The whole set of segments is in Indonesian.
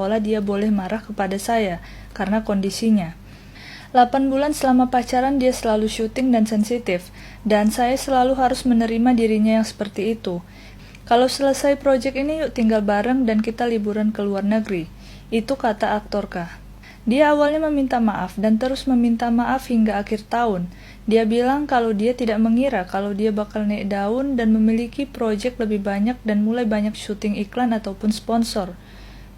seolah-olah dia boleh marah kepada saya, karena kondisinya. 8 bulan selama pacaran dia selalu syuting dan sensitif, dan saya selalu harus menerima dirinya yang seperti itu. Kalau selesai proyek ini yuk tinggal bareng dan kita liburan ke luar negeri. Itu kata aktor K. Dia awalnya meminta maaf dan terus meminta maaf hingga akhir tahun. Dia bilang kalau dia tidak mengira kalau dia bakal naik daun dan memiliki proyek lebih banyak dan mulai banyak syuting iklan ataupun sponsor.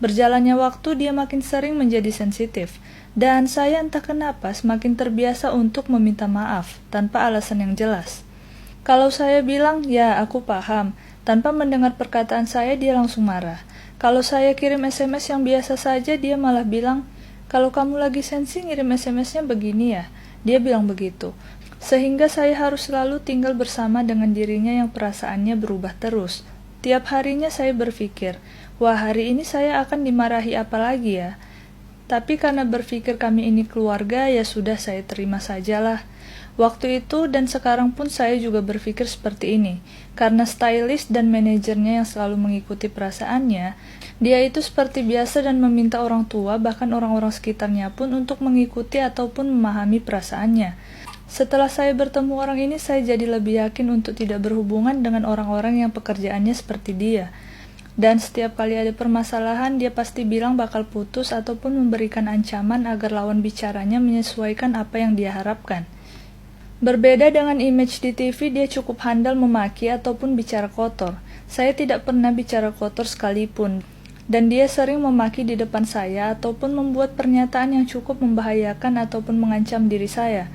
Berjalannya waktu dia makin sering menjadi sensitif, dan saya entah kenapa semakin terbiasa untuk meminta maaf tanpa alasan yang jelas. Kalau saya bilang, ya aku paham, tanpa mendengar perkataan saya dia langsung marah. Kalau saya kirim SMS yang biasa saja dia malah bilang, kalau kamu lagi sensi ngirim SMS-nya begini ya, dia bilang begitu. Sehingga saya harus selalu tinggal bersama dengan dirinya yang perasaannya berubah terus. Tiap harinya saya berpikir, wah hari ini saya akan dimarahi apa lagi ya? Tapi karena berpikir kami ini keluarga, ya sudah saya terima sajalah. Waktu itu dan sekarang pun saya juga berpikir seperti ini. Karena stylist dan manajernya yang selalu mengikuti perasaannya, dia itu seperti biasa dan meminta orang tua bahkan orang-orang sekitarnya pun untuk mengikuti ataupun memahami perasaannya. Setelah saya bertemu orang ini, saya jadi lebih yakin untuk tidak berhubungan dengan orang-orang yang pekerjaannya seperti dia. Dan setiap kali ada permasalahan, dia pasti bilang bakal putus ataupun memberikan ancaman agar lawan bicaranya menyesuaikan apa yang dia harapkan. Berbeda dengan image di TV, dia cukup handal memaki ataupun bicara kotor. Saya tidak pernah bicara kotor sekalipun. Dan dia sering memaki di depan saya ataupun membuat pernyataan yang cukup membahayakan ataupun mengancam diri saya.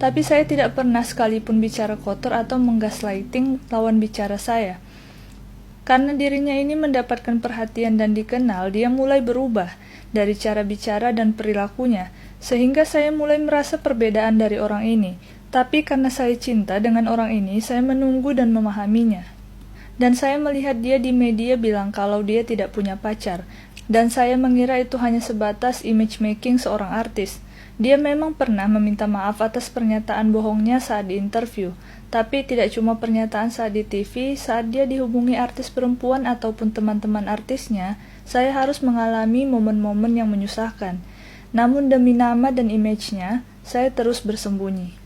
Tapi saya tidak pernah sekalipun bicara kotor atau menggaslighting lawan bicara saya. Karena dirinya ini mendapatkan perhatian dan dikenal, dia mulai berubah dari cara bicara dan perilakunya, sehingga saya mulai merasa perbedaan dari orang ini. Tapi karena saya cinta dengan orang ini, saya menunggu dan memahaminya. Dan saya melihat dia di media bilang kalau dia tidak punya pacar, dan saya mengira itu hanya sebatas image making seorang artis. Dia memang pernah meminta maaf atas pernyataan bohongnya saat di interview, tapi tidak cuma pernyataan saat di TV, saat dia dihubungi artis perempuan ataupun teman-teman artisnya, saya harus mengalami momen-momen yang menyusahkan. Namun demi nama dan image-nya, saya terus bersembunyi.